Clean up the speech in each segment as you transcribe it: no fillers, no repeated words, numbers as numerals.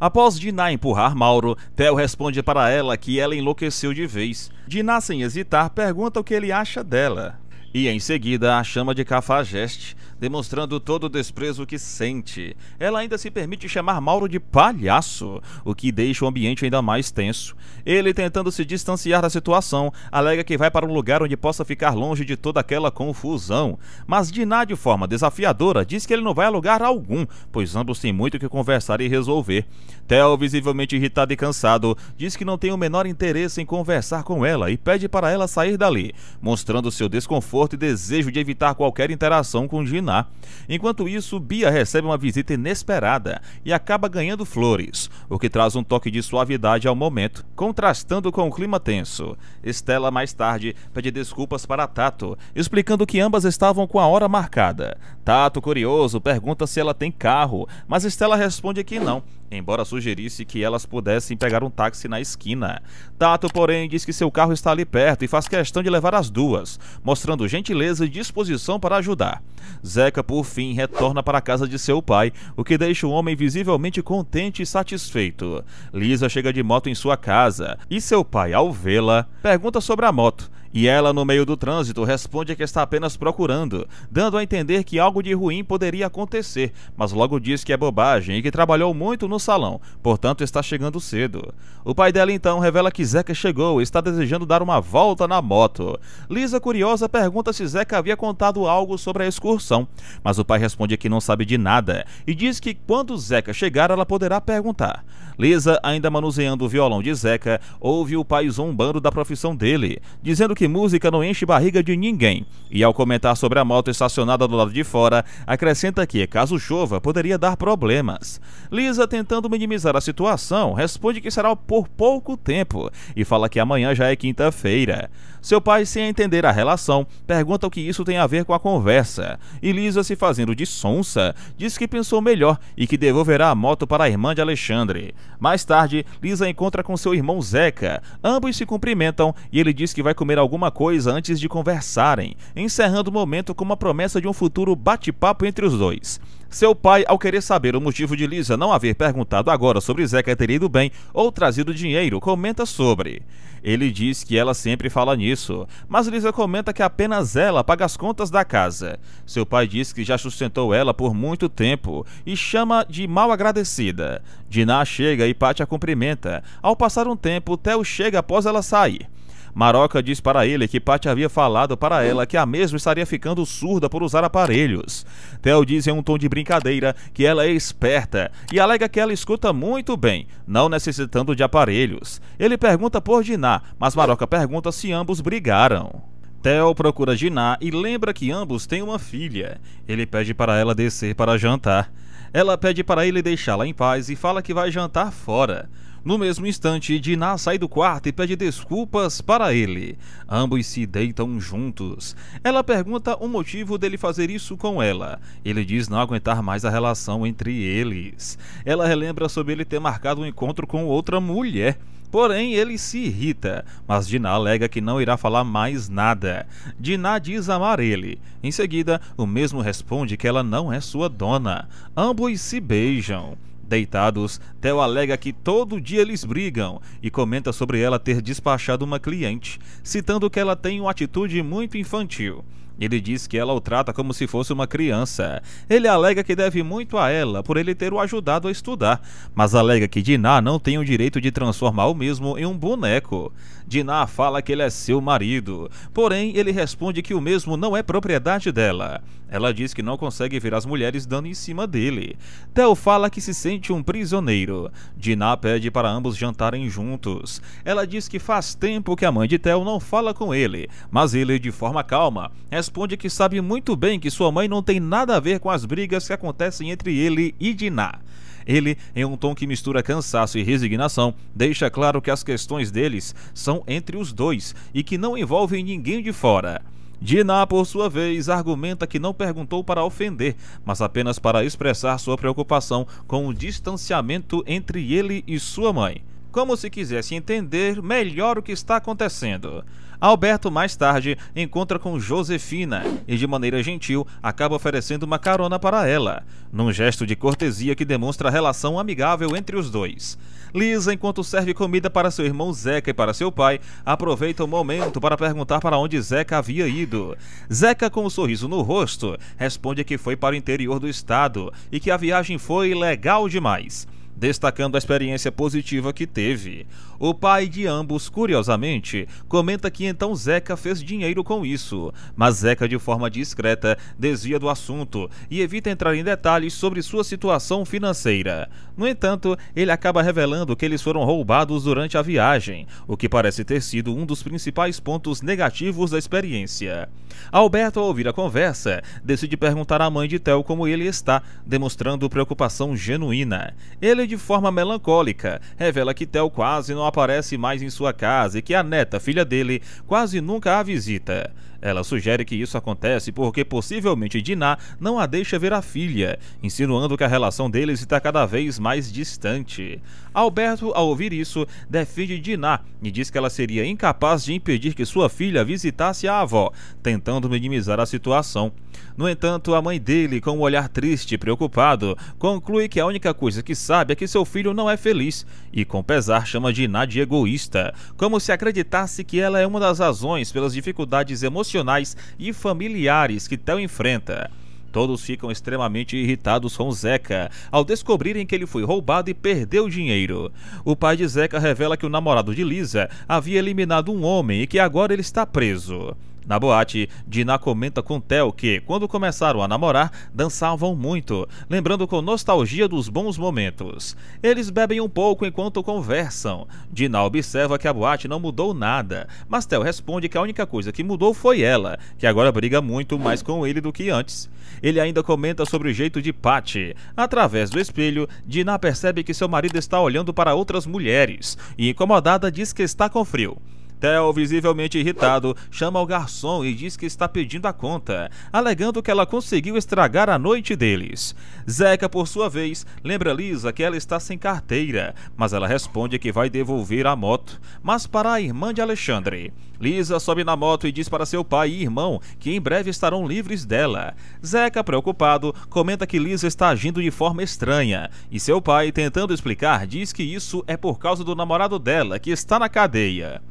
Após Dinah empurrar Mauro, Theo responde para ela que ela enlouqueceu de vez. Dinah, sem hesitar, pergunta o que ele acha dela. E em seguida a chama de cafajeste, demonstrando todo o desprezo que sente. Ela ainda se permite chamar Mauro de palhaço, o que deixa o ambiente ainda mais tenso. Ele, tentando se distanciar da situação, alega que vai para um lugar onde possa ficar longe de toda aquela confusão. Mas Dinah, de forma desafiadora, diz que ele não vai a lugar algum, pois ambos têm muito o que conversar e resolver. Theo, visivelmente irritado e cansado, diz que não tem o menor interesse em conversar com ela e pede para ela sair dali, mostrando seu desconforto e desejo de evitar qualquer interação com Dinah. Enquanto isso, Bia recebe uma visita inesperada e acaba ganhando flores, o que traz um toque de suavidade ao momento, contrastando com o clima tenso. Stella, mais tarde, pede desculpas para Tato, explicando que ambas estavam com a hora marcada. Tato, curioso, pergunta se ela tem carro, mas Stella responde que não, embora sugerisse que elas pudessem pegar um táxi na esquina. Tato, porém, diz que seu carro está ali perto e faz questão de levar as duas, mostrando gentileza e disposição para ajudar. Zeca, por fim, retorna para a casa de seu pai, o que deixa o homem visivelmente contente e satisfeito. Lisa chega de moto em sua casa e seu pai, ao vê-la, pergunta sobre a moto. E ela, no meio do trânsito, responde que está apenas procurando, dando a entender que algo de ruim poderia acontecer, mas logo diz que é bobagem e que trabalhou muito no salão, portanto está chegando cedo. O pai dela então revela que Zeca chegou e está desejando dar uma volta na moto. Lisa, curiosa, pergunta se Zeca havia contado algo sobre a excursão, mas o pai responde que não sabe de nada e diz que quando Zeca chegar ela poderá perguntar. Lisa, ainda manuseando o violão de Zeca, ouve o pai zombando da profissão dele, dizendo que música não enche barriga de ninguém, e ao comentar sobre a moto estacionada do lado de fora, acrescenta que, caso chova, poderia dar problemas. Lisa, tentando minimizar a situação, responde que será por pouco tempo, e fala que amanhã já é quinta-feira. Seu pai, sem entender a relação, pergunta o que isso tem a ver com a conversa, e Lisa, se fazendo de sonsa, diz que pensou melhor e que devolverá a moto para a irmã de Alexandre. Mais tarde, Lisa encontra com seu irmão Zeca, ambos se cumprimentam e ele diz que vai comer alguma coisa antes de conversarem, encerrando o momento com uma promessa de um futuro bate-papo entre os dois. Seu pai, ao querer saber o motivo de Lisa não haver perguntado agora sobre Zeca ter ido bem ou trazido dinheiro, comenta sobre. Ele diz que ela sempre fala nisso, mas Lisa comenta que apenas ela paga as contas da casa. Seu pai diz que já sustentou ela por muito tempo e chama de mal agradecida. Dinah chega e Paty a cumprimenta. Ao passar um tempo, Theo chega após ela sair. Maroca diz para ele que Paty havia falado para ela que a mesma estaria ficando surda por usar aparelhos. Theo diz em um tom de brincadeira que ela é esperta e alega que ela escuta muito bem, não necessitando de aparelhos. Ele pergunta por Dinah, mas Maroca pergunta se ambos brigaram. Theo procura Dinah e lembra que ambos têm uma filha. Ele pede para ela descer para jantar. Ela pede para ele deixá-la em paz e fala que vai jantar fora. No mesmo instante, Dinah sai do quarto e pede desculpas para ele. Ambos se deitam juntos. Ela pergunta o motivo dele fazer isso com ela. Ele diz não aguentar mais a relação entre eles. Ela relembra sobre ele ter marcado um encontro com outra mulher. Porém, ele se irrita, mas Dinah alega que não irá falar mais nada. Dinah diz amar ele. Em seguida, o mesmo responde que ela não é sua dona. Ambos se beijam. Deitados, Theo alega que todo dia eles brigam e comenta sobre ela ter despachado uma cliente, citando que ela tem uma atitude muito infantil. Ele diz que ela o trata como se fosse uma criança. Ele alega que deve muito a ela por ele ter o ajudado a estudar, mas alega que Dinah não tem o direito de transformar o mesmo em um boneco. Dinah fala que ele é seu marido, porém ele responde que o mesmo não é propriedade dela. Ela diz que não consegue ver as mulheres dando em cima dele. Theo fala que se sente um prisioneiro. Dinah pede para ambos jantarem juntos. Ela diz que faz tempo que a mãe de Theo não fala com ele, mas ele, de forma calma, responde que sabe muito bem que sua mãe não tem nada a ver com as brigas que acontecem entre ele e Dinah. Ele, em um tom que mistura cansaço e resignação, deixa claro que as questões deles são entre os dois e que não envolvem ninguém de fora. Dinah, por sua vez, argumenta que não perguntou para ofender, mas apenas para expressar sua preocupação com o distanciamento entre ele e sua mãe. como se quisesse entender melhor o que está acontecendo. Alberto mais tarde encontra com Josefina e, de maneira gentil, acaba oferecendo uma carona para ela, num gesto de cortesia que demonstra a relação amigável entre os dois. Lisa, enquanto serve comida para seu irmão Zeca e para seu pai, aproveita o momento para perguntar para onde Zeca havia ido. Zeca, com um sorriso no rosto, responde que foi para o interior do estado e que a viagem foi legal demais, destacando a experiência positiva que teve. O pai de ambos, curiosamente, comenta que então Zeca fez dinheiro com isso, mas Zeca, de forma discreta, desvia do assunto e evita entrar em detalhes sobre sua situação financeira. No entanto, ele acaba revelando que eles foram roubados durante a viagem, o que parece ter sido um dos principais pontos negativos da experiência. Alberto, ao ouvir a conversa, decide perguntar à mãe de Theo como ele está, demonstrando preocupação genuína. Ele, de forma melancólica, revela que Theo quase não aparece mais em sua casa e que a neta, filha dele, quase nunca a visita. Ela sugere que isso acontece porque possivelmente Dinah não a deixa ver a filha, insinuando que a relação deles está cada vez mais distante. Alberto, ao ouvir isso, defende Dinah e diz que ela seria incapaz de impedir que sua filha visitasse a avó, tentando minimizar a situação. No entanto, a mãe dele, com um olhar triste e preocupado, conclui que a única coisa que sabe é que seu filho não é feliz e, com pesar, chama Dinah de egoísta, como se acreditasse que ela é uma das razões pelas dificuldades emocionais e familiares que Theo enfrenta. Todos ficam extremamente irritados com Zeca ao descobrirem que ele foi roubado e perdeu dinheiro. O pai de Zeca revela que o namorado de Lisa havia eliminado um homem e que agora ele está preso. Na boate, Dinah comenta com Theo que, quando começaram a namorar, dançavam muito, lembrando com nostalgia dos bons momentos. Eles bebem um pouco enquanto conversam. Dinah observa que a boate não mudou nada, mas Theo responde que a única coisa que mudou foi ela, que agora briga muito mais com ele do que antes. Ele ainda comenta sobre o jeito de Patty. Através do espelho, Dinah percebe que seu marido está olhando para outras mulheres e, incomodada, diz que está com frio. Theo, visivelmente irritado, chama o garçom e diz que está pedindo a conta, alegando que ela conseguiu estragar a noite deles. Zeca, por sua vez, lembra Lisa que ela está sem carteira, mas ela responde que vai devolver a moto, mas para a irmã de Alexandre. Lisa sobe na moto e diz para seu pai e irmão que em breve estarão livres dela. Zeca, preocupado, comenta que Lisa está agindo de forma estranha, e seu pai, tentando explicar, diz que isso é por causa do namorado dela, que está na cadeia.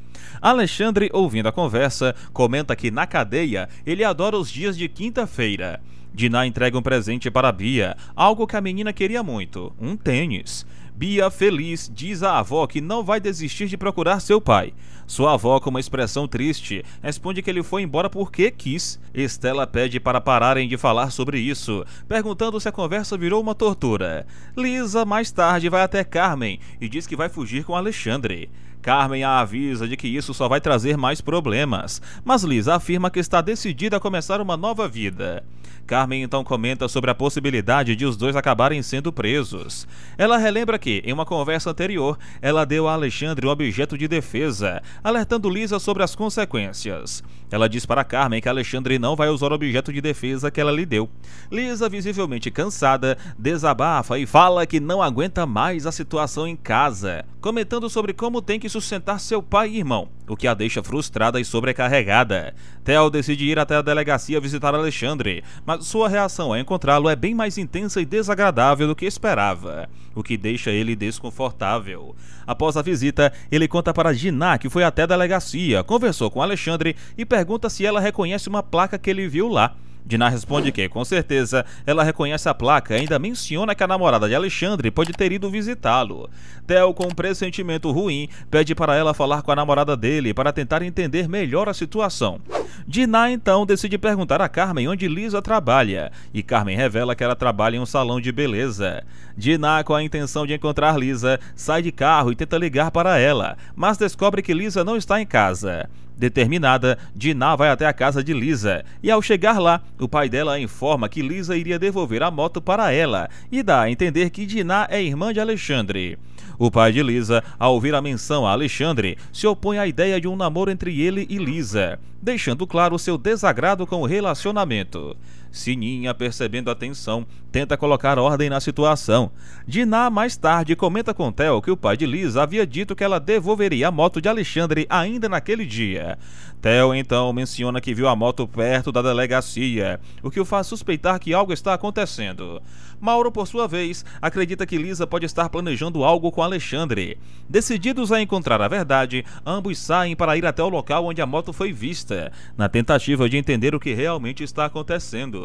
Alexandre, ouvindo a conversa, comenta que na cadeia ele adora os dias de quinta-feira. Dinah entrega um presente para Bia, algo que a menina queria muito, um tênis. Bia, feliz, diz à avó que não vai desistir de procurar seu pai. Sua avó, com uma expressão triste, responde que ele foi embora porque quis. Estela pede para pararem de falar sobre isso, perguntando se a conversa virou uma tortura. Lisa, mais tarde, vai até Carmen e diz que vai fugir com Alexandre. Carmen a avisa de que isso só vai trazer mais problemas, mas Lisa afirma que está decidida a começar uma nova vida. Carmen então comenta sobre a possibilidade de os dois acabarem sendo presos. Ela relembra que, em uma conversa anterior, ela deu a Alexandre um objeto de defesa, alertando Lisa sobre as consequências. Ela diz para Carmen que Alexandre não vai usar o objeto de defesa que ela lhe deu. Lisa, visivelmente cansada, desabafa e fala que não aguenta mais a situação em casa, comentando sobre como tem que sustentar seu pai e irmão, o que a deixa frustrada e sobrecarregada. Theo decide ir até a delegacia visitar Alexandre, mas sua reação ao encontrá-lo é bem mais intensa e desagradável do que esperava, o que deixa ele desconfortável. Após a visita, ele conta para Dinah que foi até a delegacia, conversou com Alexandre e pergunta se ela reconhece uma placa que ele viu lá. Dinah responde que, com certeza, ela reconhece a placa e ainda menciona que a namorada de Alexandre pode ter ido visitá-lo. Theo, com um pressentimento ruim, pede para ela falar com a namorada dele para tentar entender melhor a situação. Dinah, então, decide perguntar a Carmen onde Lisa trabalha, e Carmen revela que ela trabalha em um salão de beleza. Dinah, com a intenção de encontrar Lisa, sai de carro e tenta ligar para ela, mas descobre que Lisa não está em casa. Determinada, Dinah vai até a casa de Lisa e, ao chegar lá, o pai dela a informa que Lisa iria devolver a moto para ela e dá a entender que Dinah é irmã de Alexandre. O pai de Lisa, ao ouvir a menção a Alexandre, se opõe à ideia de um namoro entre ele e Lisa. deixando claro seu desagrado com o relacionamento. Sininha, percebendo a tensão, tenta colocar ordem na situação. Diná mais tarde comenta com Theo que o pai de Lisa havia dito que ela devolveria a moto de Alexandre ainda naquele dia. Theo então menciona que viu a moto perto da delegacia, o que o faz suspeitar que algo está acontecendo. Mauro, por sua vez, acredita que Lisa pode estar planejando algo com Alexandre. Decididos a encontrar a verdade, ambos saem para ir até o local onde a moto foi vista, na tentativa de entender o que realmente está acontecendo.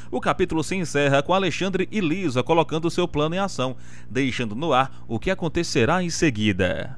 O capítulo se encerra com Alexandre e Lisa colocando seu plano em ação, deixando no ar o que acontecerá em seguida.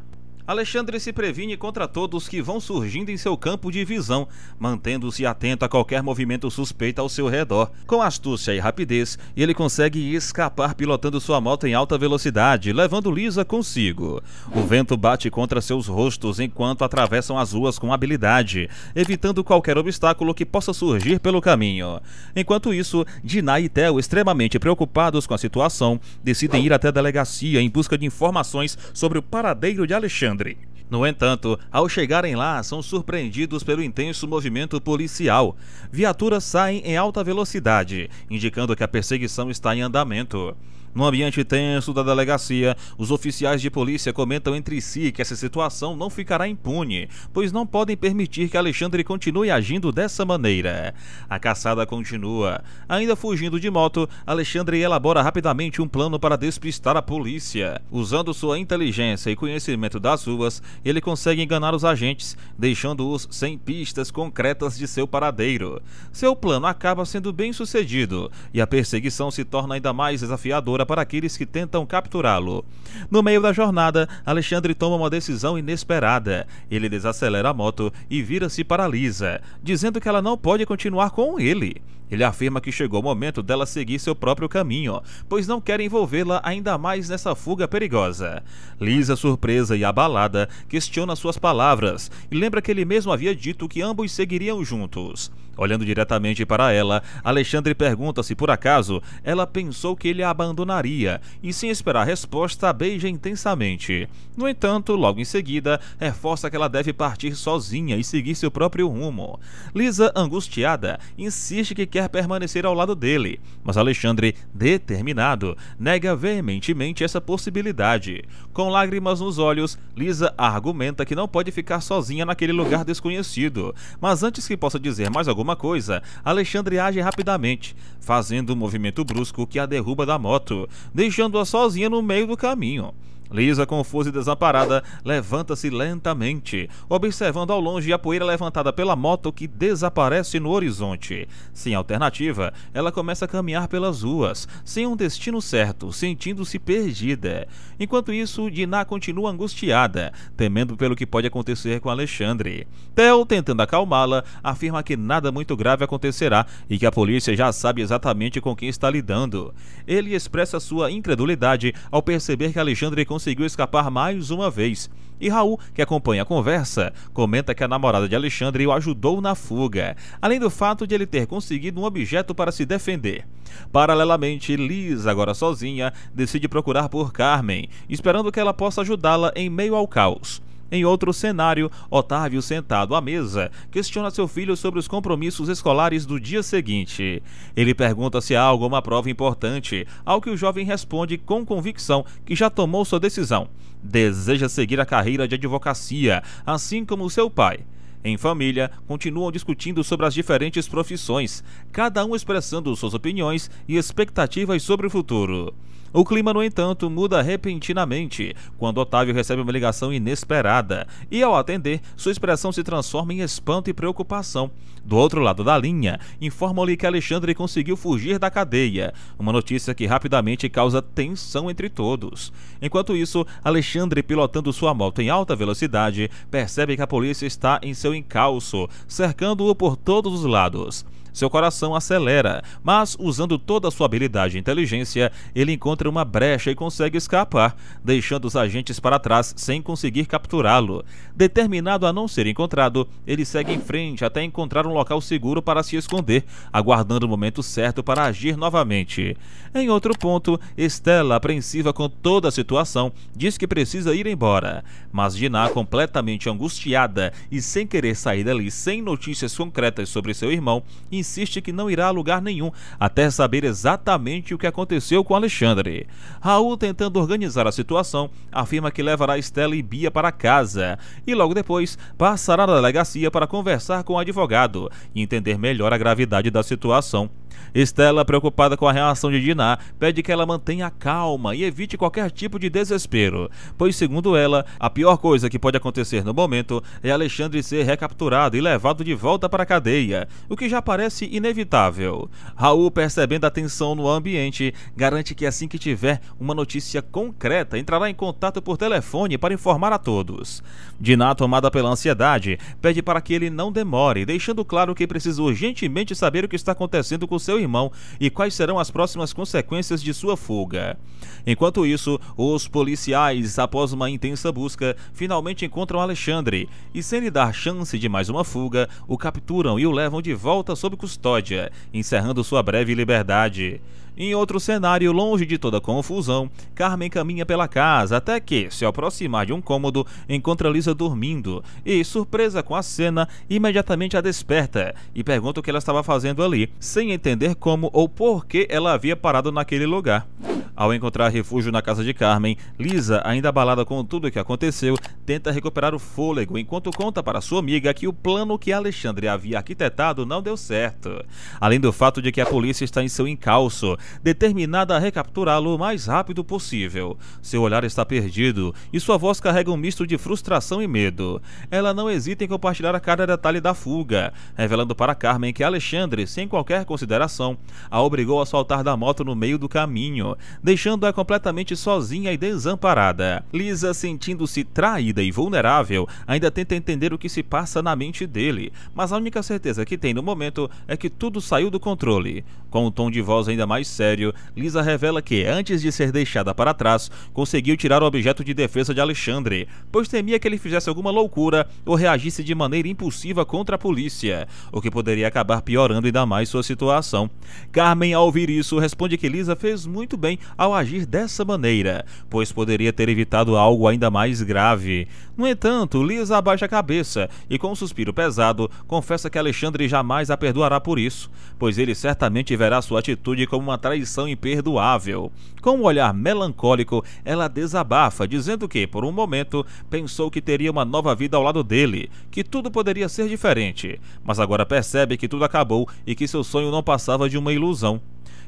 Alexandre se previne contra todos que vão surgindo em seu campo de visão, mantendo-se atento a qualquer movimento suspeito ao seu redor. Com astúcia e rapidez, ele consegue escapar pilotando sua moto em alta velocidade, levando Lisa consigo. O vento bate contra seus rostos enquanto atravessam as ruas com habilidade, evitando qualquer obstáculo que possa surgir pelo caminho. Enquanto isso, Diná e Theo, extremamente preocupados com a situação, decidem ir até a delegacia em busca de informações sobre o paradeiro de Alexandre. No entanto, ao chegarem lá, são surpreendidos pelo intenso movimento policial. Viaturas saem em alta velocidade, indicando que a perseguição está em andamento. No ambiente tenso da delegacia, os oficiais de polícia comentam entre si que essa situação não ficará impune, pois não podem permitir que Alexandre continue agindo dessa maneira. A caçada continua. Ainda fugindo de moto, Alexandre elabora rapidamente um plano para despistar a polícia. Usando sua inteligência e conhecimento das ruas, ele consegue enganar os agentes, deixando-os sem pistas concretas de seu paradeiro. Seu plano acaba sendo bem sucedido, e a perseguição se torna ainda mais desafiadora para aqueles que tentam capturá-lo. No meio da jornada, Alexandre toma uma decisão inesperada. Ele desacelera a moto e vira-se para Lisa, dizendo que ela não pode continuar com ele. Ele afirma que chegou o momento dela seguir seu próprio caminho, pois não quer envolvê-la ainda mais nessa fuga perigosa. Lisa, surpresa e abalada, questiona suas palavras e lembra que ele mesmo havia dito que ambos seguiriam juntos. Olhando diretamente para ela, Alexandre pergunta se por acaso ela pensou que ele a abandonaria e, sem esperar resposta, a beija intensamente. No entanto, logo em seguida, reforça que ela deve partir sozinha e seguir seu próprio rumo. Lisa, angustiada, insiste que quer permanecer ao lado dele, mas Alexandre, determinado, nega veementemente essa possibilidade. Com lágrimas nos olhos, Lisa argumenta que não pode ficar sozinha naquele lugar desconhecido, mas antes que possa dizer mais alguma coisa, Alexandre age rapidamente, fazendo um movimento brusco que a derruba da moto, deixando-a sozinha no meio do caminho. Lisa, confusa e desamparada, levanta-se lentamente, observando ao longe a poeira levantada pela moto que desaparece no horizonte. Sem alternativa, ela começa a caminhar pelas ruas, sem um destino certo, sentindo-se perdida. Enquanto isso, Diná continua angustiada, temendo pelo que pode acontecer com Alexandre. Theo, tentando acalmá-la, afirma que nada muito grave acontecerá e que a polícia já sabe exatamente com quem está lidando. Ele expressa sua incredulidade ao perceber que Alexandre conseguiu escapar mais uma vez. E Raul, que acompanha a conversa, comenta que a namorada de Alexandre o ajudou na fuga, além do fato de ele ter conseguido um objeto para se defender. Paralelamente, Lisa, agora sozinha, decide procurar por Carmen, esperando que ela possa ajudá-la em meio ao caos. Em outro cenário, Otávio, sentado à mesa, questiona seu filho sobre os compromissos escolares do dia seguinte. Ele pergunta se há alguma prova importante, ao que o jovem responde com convicção que já tomou sua decisão. Deseja seguir a carreira de advocacia, assim como seu pai. Em família, continuam discutindo sobre as diferentes profissões, cada um expressando suas opiniões e expectativas sobre o futuro. O clima, no entanto, muda repentinamente quando Otávio recebe uma ligação inesperada e, ao atender, sua expressão se transforma em espanto e preocupação. Do outro lado da linha, informam-lhe que Alexandre conseguiu fugir da cadeia, uma notícia que rapidamente causa tensão entre todos. Enquanto isso, Alexandre, pilotando sua moto em alta velocidade, percebe que a polícia está em seu encalço, cercando-o por todos os lados. Seu coração acelera, mas usando toda a sua habilidade e inteligência, ele encontra uma brecha e consegue escapar, deixando os agentes para trás sem conseguir capturá-lo. Determinado a não ser encontrado, ele segue em frente até encontrar um local seguro para se esconder, aguardando o momento certo para agir novamente. Em outro ponto, Stella, apreensiva com toda a situação, diz que precisa ir embora, mas Dinah, completamente angustiada e sem querer sair dali sem notícias concretas sobre seu irmão, insiste que não irá a lugar nenhum até saber exatamente o que aconteceu com Alexandre. Raul, tentando organizar a situação, afirma que levará Stella e Bia para casa e logo depois passará na delegacia para conversar com o advogado e entender melhor a gravidade da situação. Stella, preocupada com a reação de Dinah, pede que ela mantenha calma e evite qualquer tipo de desespero, pois, segundo ela, a pior coisa que pode acontecer no momento é Alexandre ser recapturado e levado de volta para a cadeia, o que já parece inevitável. Raul, percebendo a tensão no ambiente, garante que assim que tiver uma notícia concreta, entrará em contato por telefone para informar a todos. Dinah, tomada pela ansiedade, pede para que ele não demore, deixando claro que precisa urgentemente saber o que está acontecendo com seu irmão e quais serão as próximas consequências de sua fuga. Enquanto isso, os policiais, após uma intensa busca, finalmente encontram Alexandre e, sem lhe dar chance de mais uma fuga, o capturam e o levam de volta sob custódia, encerrando sua breve liberdade. Em outro cenário, longe de toda confusão, Carmen caminha pela casa até que, se aproximar de um cômodo, encontra Lisa dormindo e, surpresa com a cena, imediatamente a desperta e pergunta o que ela estava fazendo ali, sem entender como ou por que ela havia parado naquele lugar. Ao encontrar refúgio na casa de Carmen, Lisa, ainda abalada com tudo o que aconteceu, tenta recuperar o fôlego enquanto conta para sua amiga que o plano que Alexandre havia arquitetado não deu certo. Além do fato de que a polícia está em seu encalço, determinada a recapturá-lo o mais rápido possível. Seu olhar está perdido e sua voz carrega um misto de frustração e medo. Ela não hesita em compartilhar a cada detalhe da fuga, revelando para Carmen que Alexandre, sem qualquer consideração, a obrigou a saltar da moto no meio do caminho, deixando-a completamente sozinha e desamparada. Lisa, sentindo-se traída e vulnerável, ainda tenta entender o que se passa na mente dele, mas a única certeza que tem no momento é que tudo saiu do controle. Com um tom de voz ainda mais sério, Lisa revela que, antes de ser deixada para trás, conseguiu tirar o objeto de defesa de Alexandre, pois temia que ele fizesse alguma loucura ou reagisse de maneira impulsiva contra a polícia, o que poderia acabar piorando ainda mais sua situação. Carmen, ao ouvir isso, responde que Lisa fez muito bem ao agir dessa maneira, pois poderia ter evitado algo ainda mais grave. No entanto, Lisa abaixa a cabeça e, com um suspiro pesado, confessa que Alexandre jamais a perdoará por isso, pois ele certamente verá sua atitude como uma traição imperdoável. Com um olhar melancólico, ela desabafa, dizendo que, por um momento, pensou que teria uma nova vida ao lado dele, que tudo poderia ser diferente, mas agora percebe que tudo acabou e que seu sonho não passava de uma ilusão.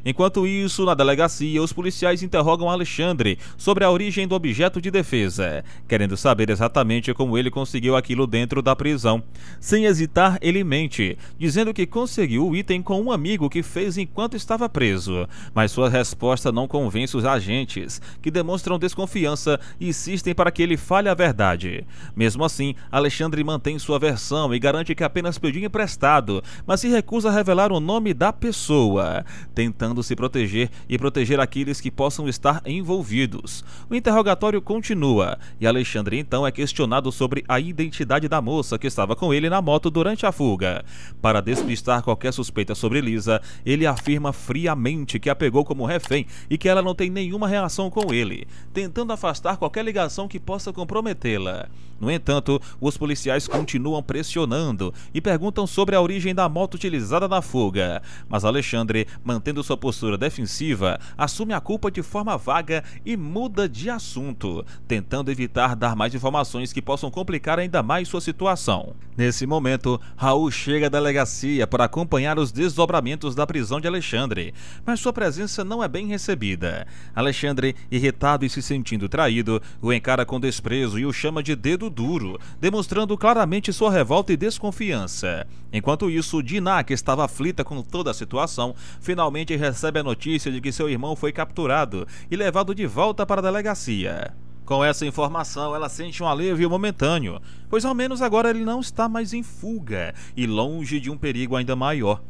Enquanto isso, na delegacia, os policiais interrogam Alexandre sobre a origem do objeto de defesa, querendo saber exatamente como ele conseguiu aquilo dentro da prisão. Sem hesitar, ele mente, dizendo que conseguiu o item com um amigo que fez enquanto estava preso, mas sua resposta não convence os agentes, que demonstram desconfiança e insistem para que ele fale a verdade. Mesmo assim, Alexandre mantém sua versão e garante que apenas pediu emprestado, mas se recusa a revelar o nome da pessoa, tentando se proteger e proteger aqueles que possam estar envolvidos. O interrogatório continua e Alexandre então é questionado sobre a identidade da moça que estava com ele na moto durante a fuga. Para despistar qualquer suspeita sobre Lisa, ele afirma friamente que a pegou como refém e que ela não tem nenhuma reação com ele, tentando afastar qualquer ligação que possa comprometê-la. No entanto, os policiais continuam pressionando e perguntam sobre a origem da moto utilizada na fuga, mas Alexandre, mantendo sua postura defensiva, assume a culpa de forma vaga e muda de assunto, tentando evitar dar mais informações que possam complicar ainda mais sua situação. Nesse momento, Raul chega à delegacia para acompanhar os desdobramentos da prisão de Alexandre, mas sua presença não é bem recebida. Alexandre, irritado e se sentindo traído, o encara com desprezo e o chama de dedo duro, demonstrando claramente sua revolta e desconfiança. Enquanto isso, Dinah, que estava aflita com toda a situação, finalmente recebe a notícia de que seu irmão foi capturado e levado de volta para a delegacia. Com essa informação, ela sente um alívio momentâneo, pois ao menos agora ele não está mais em fuga e longe de um perigo ainda maior.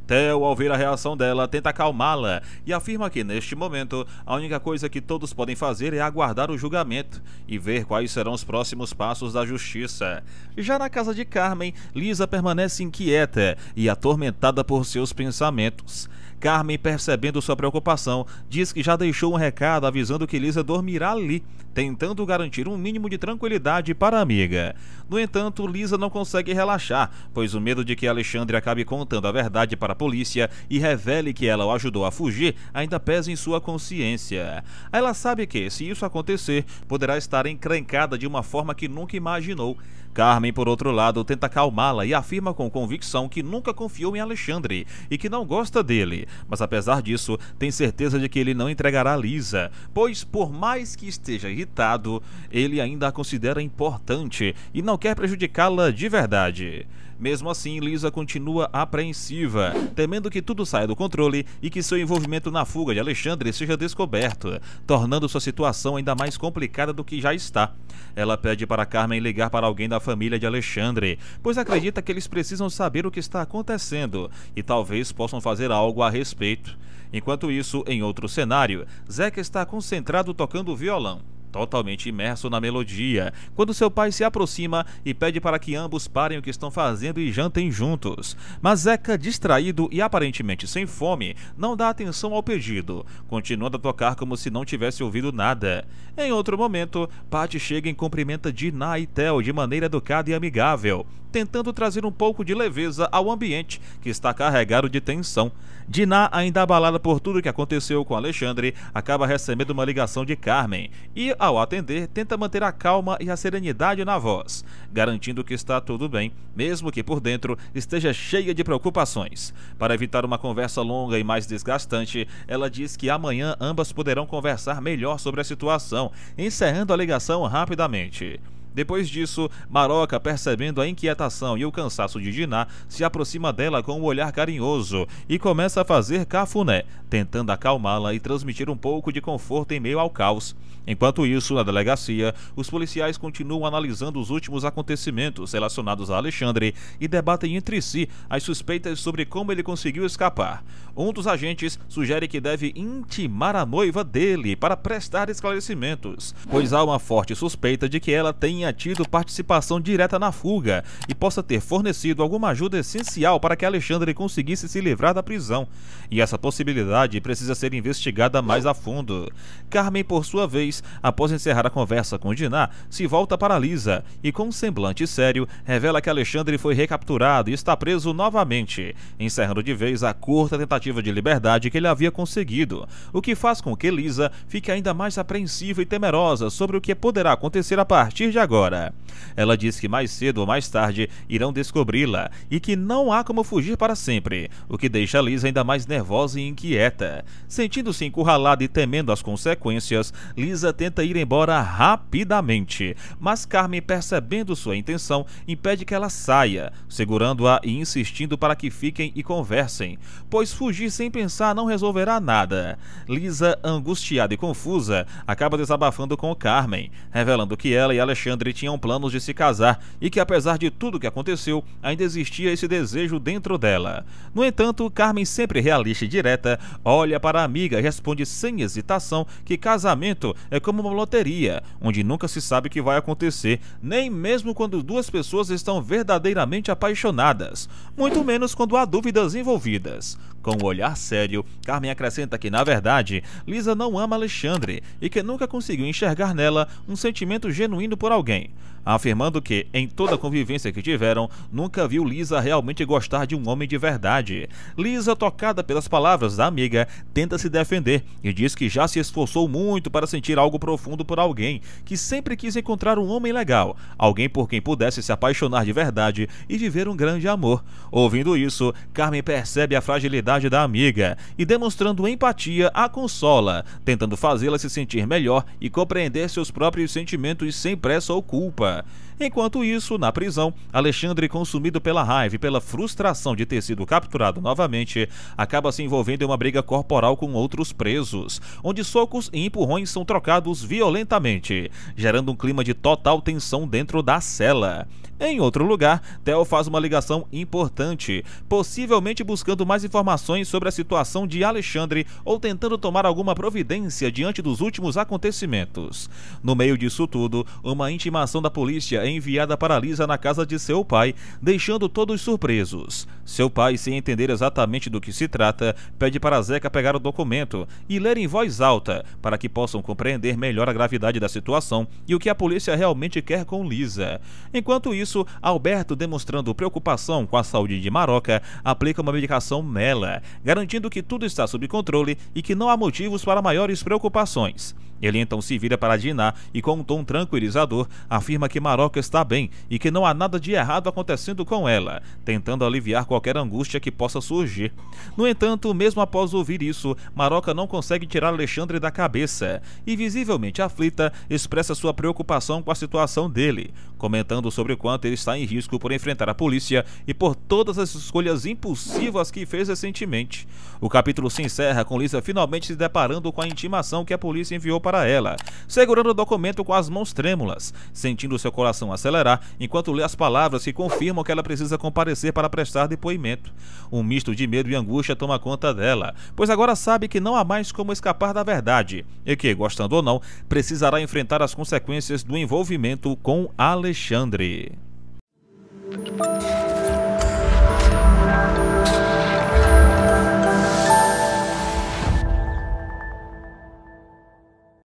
Theo, ao ver a reação dela, tenta acalmá-la e afirma que, neste momento, a única coisa que todos podem fazer é aguardar o julgamento e ver quais serão os próximos passos da justiça. Já na casa de Carmen, Lisa permanece inquieta e atormentada por seus pensamentos. Carmen, percebendo sua preocupação, diz que já deixou um recado avisando que Lisa dormirá ali, tentando garantir um mínimo de tranquilidade para a amiga. No entanto, Lisa não consegue relaxar, pois o medo de que Alexandre acabe contando a verdade para a polícia e revele que ela o ajudou a fugir ainda pesa em sua consciência. Ela sabe que, se isso acontecer, poderá estar encrencada de uma forma que nunca imaginou. Carmen, por outro lado, tenta acalmá-la e afirma com convicção que nunca confiou em Alexandre e que não gosta dele, mas apesar disso, tem certeza de que ele não entregará Lisa, pois por mais que esteja irritado, ele ainda a considera importante e não quer prejudicá-la de verdade. Mesmo assim, Lisa continua apreensiva, temendo que tudo saia do controle e que seu envolvimento na fuga de Alexandre seja descoberto, tornando sua situação ainda mais complicada do que já está. Ela pede para Carmen ligar para alguém da família de Alexandre, pois acredita que eles precisam saber o que está acontecendo e talvez possam fazer algo a respeito. Enquanto isso, em outro cenário, Zeca está concentrado tocando violão, totalmente imerso na melodia, quando seu pai se aproxima e pede para que ambos parem o que estão fazendo e jantem juntos. Mas Zeca, distraído e aparentemente sem fome, não dá atenção ao pedido, continuando a tocar como se não tivesse ouvido nada. Em outro momento, Patty chega e cumprimenta Dinah e Theo de maneira educada e amigável, tentando trazer um pouco de leveza ao ambiente que está carregado de tensão. Dinah, ainda abalada por tudo que aconteceu com Alexandre, acaba recebendo uma ligação de Carmen e, ao atender, tenta manter a calma e a serenidade na voz, garantindo que está tudo bem, mesmo que por dentro esteja cheia de preocupações. Para evitar uma conversa longa e mais desgastante, ela diz que amanhã ambas poderão conversar melhor sobre a situação, encerrando a ligação rapidamente. Depois disso, Maroca, percebendo a inquietação e o cansaço de Dinah, se aproxima dela com um olhar carinhoso e começa a fazer cafuné, tentando acalmá-la e transmitir um pouco de conforto em meio ao caos. Enquanto isso, na delegacia, os policiais continuam analisando os últimos acontecimentos relacionados a Alexandre e debatem entre si as suspeitas sobre como ele conseguiu escapar. Um dos agentes sugere que deve intimar a noiva dele para prestar esclarecimentos, pois há uma forte suspeita de que ela tenha tido participação direta na fuga e possa ter fornecido alguma ajuda essencial para que Alexandre conseguisse se livrar da prisão. E essa possibilidade precisa ser investigada mais a fundo. Carmen, por sua vez, após encerrar a conversa com Dinah, se volta para Lisa e, com um semblante sério, revela que Alexandre foi recapturado e está preso novamente, encerrando de vez a curta tentativa de liberdade que ele havia conseguido, o que faz com que Lisa fique ainda mais apreensiva e temerosa sobre o que poderá acontecer a partir de agora. Ela diz que mais cedo ou mais tarde irão descobri-la e que não há como fugir para sempre, o que deixa Lisa ainda mais nervosa e inquieta. Sentindo-se encurralada e temendo as consequências, Lisa tenta ir embora rapidamente, mas Carmen, percebendo sua intenção, impede que ela saia, segurando-a e insistindo para que fiquem e conversem, pois fugir sem pensar não resolverá nada. Lisa, angustiada e confusa, acaba desabafando com Carmen, revelando que ela e Alexandre tinham planos de se casar e que, apesar de tudo que aconteceu, ainda existia esse desejo dentro dela. No entanto, Carmen, sempre realista e direta, olha para a amiga e responde sem hesitação que casamento é como uma loteria, onde nunca se sabe o que vai acontecer, nem mesmo quando duas pessoas estão verdadeiramente apaixonadas, muito menos quando há dúvidas envolvidas. Com um olhar sério, Carmen acrescenta que, na verdade, Lisa não ama Alexandre e que nunca conseguiu enxergar nela um sentimento genuíno por alguém, afirmando que, em toda a convivência que tiveram, nunca viu Lisa realmente gostar de um homem de verdade. Lisa, tocada pelas palavras da amiga, tenta se defender e diz que já se esforçou muito para sentir algo profundo por alguém, que sempre quis encontrar um homem legal, alguém por quem pudesse se apaixonar de verdade e viver um grande amor. Ouvindo isso, Carmen percebe a fragilidade da amiga e, demonstrando empatia, a consola, tentando fazê-la se sentir melhor e compreender seus próprios sentimentos sem pressa ou culpa. Enquanto isso, na prisão, Alexandre, consumido pela raiva e pela frustração de ter sido capturado novamente, acaba se envolvendo em uma briga corporal com outros presos, onde socos e empurrões são trocados violentamente, gerando um clima de total tensão dentro da cela. Em outro lugar, Theo faz uma ligação importante, possivelmente buscando mais informações sobre a situação de Alexandre ou tentando tomar alguma providência diante dos últimos acontecimentos. No meio disso tudo, uma intimação da polícia é enviada para Lisa na casa de seu pai, deixando todos surpresos. Seu pai, sem entender exatamente do que se trata, pede para Zeca pegar o documento e ler em voz alta, para que possam compreender melhor a gravidade da situação e o que a polícia realmente quer com Lisa. Enquanto isso, Alberto, demonstrando preocupação com a saúde de Maroca, aplica uma medicação nela, garantindo que tudo está sob controle e que não há motivos para maiores preocupações. Ele então se vira para Dinah e, com um tom tranquilizador, afirma que Maroca está bem e que não há nada de errado acontecendo com ela, tentando aliviar qualquer angústia que possa surgir. No entanto, mesmo após ouvir isso, Maroca não consegue tirar Alexandre da cabeça e, visivelmente aflita, expressa sua preocupação com a situação dele, comentando sobre o quanto ele está em risco por enfrentar a polícia e por todas as escolhas impulsivas que fez recentemente. O capítulo se encerra com Lisa finalmente se deparando com a intimação que a polícia enviou para ela, segurando o documento com as mãos trêmulas, sentindo seu coração acelerar enquanto lê as palavras que confirmam que ela precisa comparecer para prestar depoimento. Um misto de medo e angústia toma conta dela, pois agora sabe que não há mais como escapar da verdade e que, gostando ou não, precisará enfrentar as consequências do envolvimento com Alexandre.